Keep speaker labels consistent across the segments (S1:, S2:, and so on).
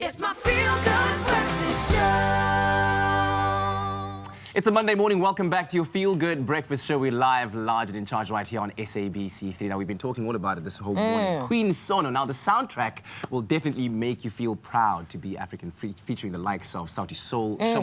S1: It's my feel-good breakfast show.
S2: It's a Monday morning. Welcome back to your Feel Good Breakfast Show. We're live, large and in charge right here on SABC3. Now, we've been talking all about it this whole morning. Queen Sono. Now, the soundtrack will definitely make you feel proud to be African, featuring the likes of Sauti,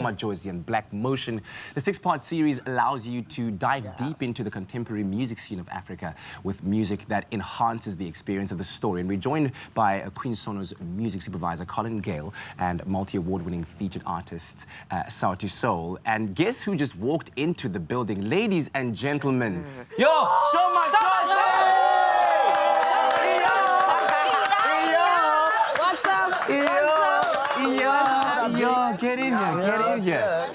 S2: Madjozi and Black Motion. The 6-part series allows you to dive deep into the contemporary music scene of Africa with music that enhances the experience of the story. And we're joined by Queen Sono's music supervisor, Colin Gale, and multi-award-winning featured artist, Sauti Soul. And guess who just walked into the building? Ladies and gentlemen, yo, show my
S3: What's up?
S2: Yo, get in here.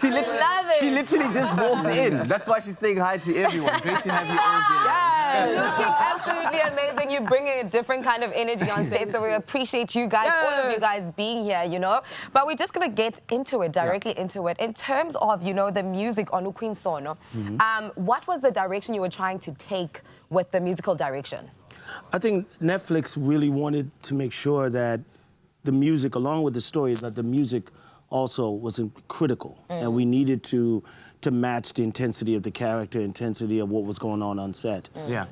S2: She literally just walked in. That's why she's saying hi to everyone. Great to have you all here.
S3: Looking absolutely amazing. You're bringing a different kind of energy on stage, so we appreciate you guys, all of you guys being here, you know. But we're just going to get into it, directly into it. In terms of, you know, the music on Queen Sono, what was the direction you were trying to take with the musical direction?
S4: I think Netflix really wanted to make sure that the music, along with the story, that the music also was critical, and we needed to match the intensity of the character, intensity of what was going on set.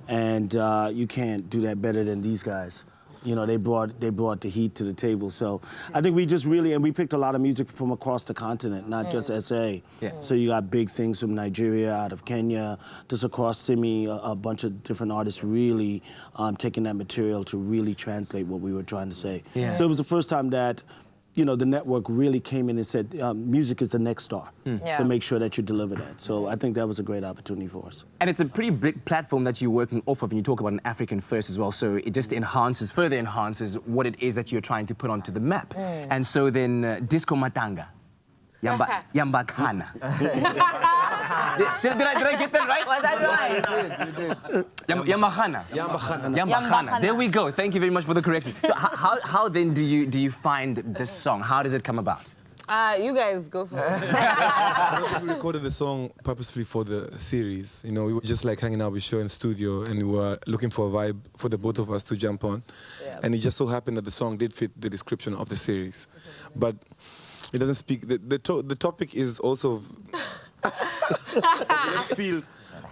S4: And you can't do that better than these guys. You know, they brought the heat to the table. So I think we just really, and we picked a lot of music from across the continent, not just SA. So you got big things from Nigeria, out of Kenya, just across Simi, a bunch of different artists really taking that material to really translate what we were trying to say. So it was the first time that, you know, the network really came in and said, music is the next star, so make sure that you deliver that. So I think that was a great opportunity for us.
S2: And it's a pretty big platform that you're working off of, and you talk about an African first as well, so it just further enhances what it is that you're trying to put onto the map. And so then, Disco Matanga. Yambakana. Did I get that right?
S3: Was that right?
S2: Yambakana. There we go. Thank you very much for the correction. So how then do you find this song? How does it come about?
S3: You guys go for it.
S5: I don't think we recorded the song purposefully for the series. You know, we were just like hanging out with show in studio, and we were looking for a vibe for the both of us to jump on. And it just so happened that the song did fit the description of the series. But it doesn't speak, the topic is also left field,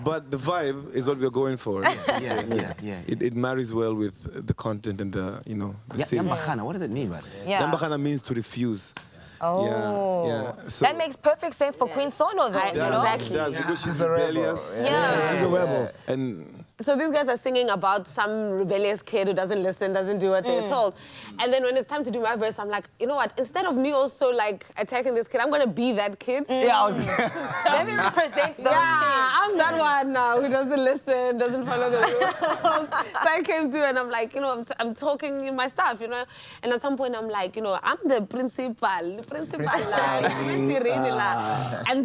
S5: but the vibe is what we're going for. It marries well with the content and the, you know, the series.
S2: Yambakana, what does it mean by that?
S5: Yambakana means to refuse. So
S3: that makes perfect sense for Queen Sono, though.
S5: Exactly. Because she's rebellious.
S4: She's a rebel.
S5: And
S6: so these guys are singing about some rebellious kid who doesn't listen, doesn't do what they're told. And then when it's time to do my verse, I'm like, you know what? Instead of me also like attacking this kid, I'm gonna be that kid.
S3: Let me represent those kids.
S6: I'm that one now who doesn't listen, doesn't follow the rules. So I came through and I'm like, you know, I'm talking in my stuff, you know. And at some point I'm like, you know, I'm the principal. And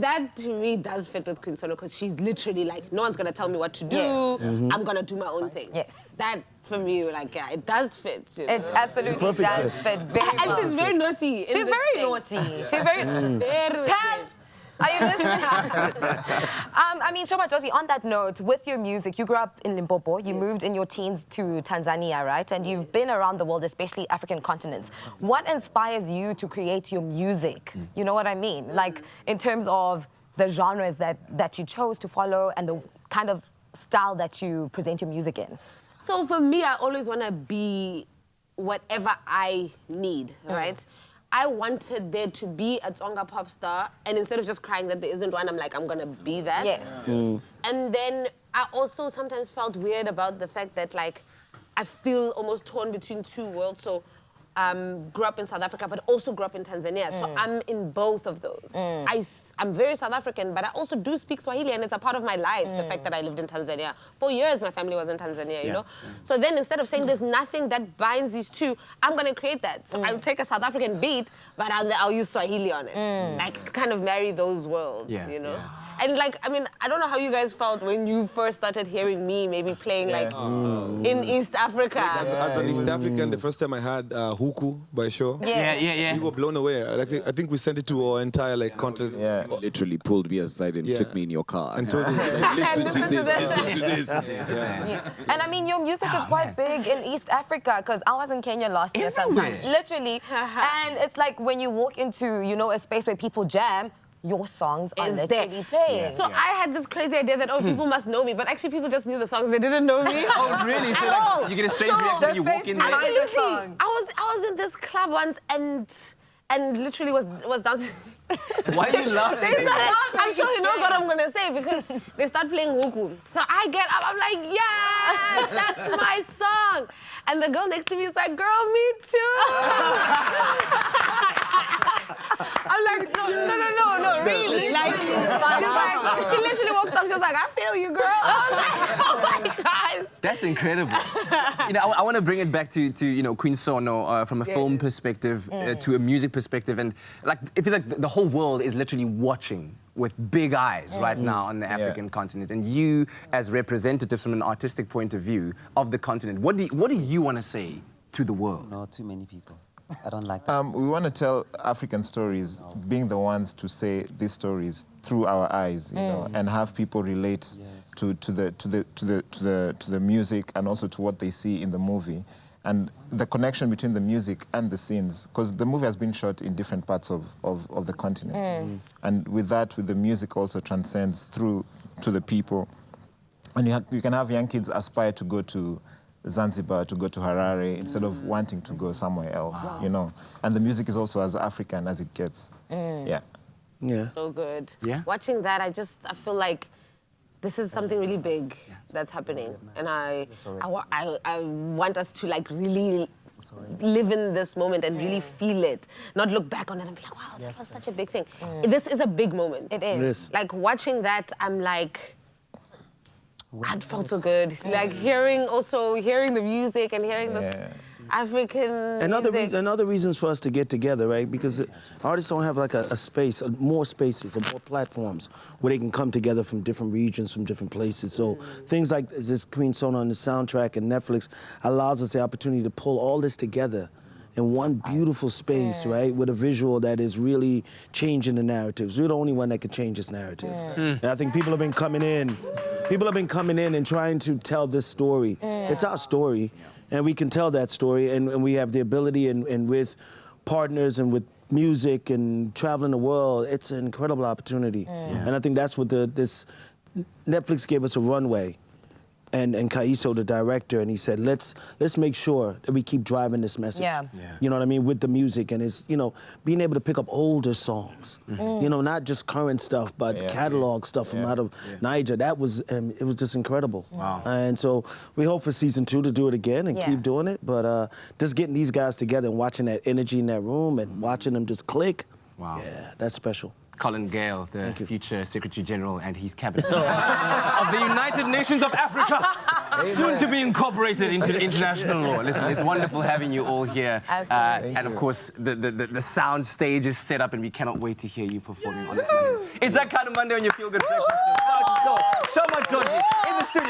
S6: that to me does fit with Queen Sono, because she's literally like, no one's gonna tell me what to do. I'm gonna do my own thing. That for me, like, yeah, it does fit. You know?
S3: It absolutely does fit very well.
S6: And she's very naughty.
S3: She's very naughty. She's very
S6: very
S3: Pat, are you listening? I mean, Madjozi, on that note, with your music, you grew up in Limpopo, you moved in your teens to Tanzania, right? And you've been around the world, especially African continents. What inspires you to create your music? You know what I mean? Like, in terms of the genres that you chose to follow and the kind of style that you present your music in?
S6: So for me, I always want to be whatever I need, right? I wanted there to be a Tsonga pop star, and instead of just crying that there isn't one, I'm like, I'm gonna be that. And then I also sometimes felt weird about the fact that, like, I feel almost torn between two worlds. So grew up in South Africa, but also grew up in Tanzania. So I'm in both of those. I'm very South African, but I also do speak Swahili, and it's a part of my life, the fact that I lived in Tanzania. For years, my family was in Tanzania, you know? So then instead of saying there's nothing that binds these two, I'm gonna create that. So I'll take a South African beat, but I'll use Swahili on it. Like, kind of marry those worlds, you know? And like, I mean, I don't know how you guys felt when you first started hearing me maybe playing like in East Africa.
S5: As an East African, the first time I had Huku by Shaw, we were blown away. I think we sent it to our entire like continent.
S7: Yeah. Literally pulled me aside and took me in your car
S5: And told me,
S7: listen to this, listen to this.
S3: And I mean, your music is quite big in East Africa, because I was in Kenya last year sometime, literally. And it's like when you walk into, you know, a space where people jam, your songs are literally playing.
S6: So I had this crazy idea that, people must know me, but actually people just knew the songs, they didn't know me.
S2: Oh, really? So like, you get a strange reaction when you walk in there?
S6: Absolutely. I was in this club once and literally was dancing.
S2: Why are you laughing?
S6: I'm sure he knows what I'm gonna say because they start playing huku. So I get up, I'm like, yes, that's my song. And the girl next to me is like, girl, me too. I'm like, no, really? Like, she literally walked up, she was like, I feel you, girl. I was like, oh my God.
S2: That's incredible. You know, I want to bring it back to you know, Queen Sono from a film perspective to a music perspective, and like I feel like the whole world is literally watching with big eyes right now on the African continent, and you as representatives from an artistic point of view of the continent, what do you want to say to the world?
S8: No, too many people. I don't like that.
S7: We want to tell African stories, being the ones to say these stories through our eyes, you know, and have people relate to the music and also to what they see in the movie, and the connection between the music and the scenes, because the movie has been shot in different parts of the continent, and with that, with the music also transcends through to the people, and you can have young kids aspire to go to Zanzibar, to go to Harare, instead of wanting to go somewhere else, you know. And the music is also as African as it gets. Yeah.
S6: So good.
S2: Yeah.
S6: Watching that, I feel like this is something really big that's happening. And I want us to like really live in this moment and really feel it. Not look back on it and be like, wow, that was such a big thing. This is a big moment.
S3: It is.
S6: Like watching that, I'm like, it felt so good. Like hearing the music and hearing this African music.
S4: And other reasons for us to get together, right? Because artists don't have like a space, more spaces and more platforms where they can come together from different regions, from different places. So things like this Queen Sono on the soundtrack and Netflix allows us the opportunity to pull all this together in one beautiful space, right? With a visual that is really changing the narratives. We're the only one that can change this narrative. And I think people have been coming in. People have been coming in and trying to tell this story. It's our story, and we can tell that story, and we have the ability, and with partners and with music and traveling the world, it's an incredible opportunity. And I think that's what this Netflix gave us a runway. And Kaiso, the director, and he said, let's make sure that we keep driving this message. You know what I mean, with the music, and it's, you know, being able to pick up older songs, you know, not just current stuff, but catalog stuff from out of Niger. That was, it was just incredible. And so we hope for season 2 to do it again and keep doing it, but just getting these guys together and watching that energy in that room and watching them just click, that's special.
S2: Colin Gale, the future Secretary General and his cabinet of the United Nations of Africa, soon to be incorporated into international law. Listen, it's wonderful having you all here.
S3: Absolutely.
S2: And of course, the sound stage is set up, and we cannot wait to hear you performing on this Monday. It's that kind of Monday on your Feel Good Breakfast Show. Sauti, Madjozi in the studio.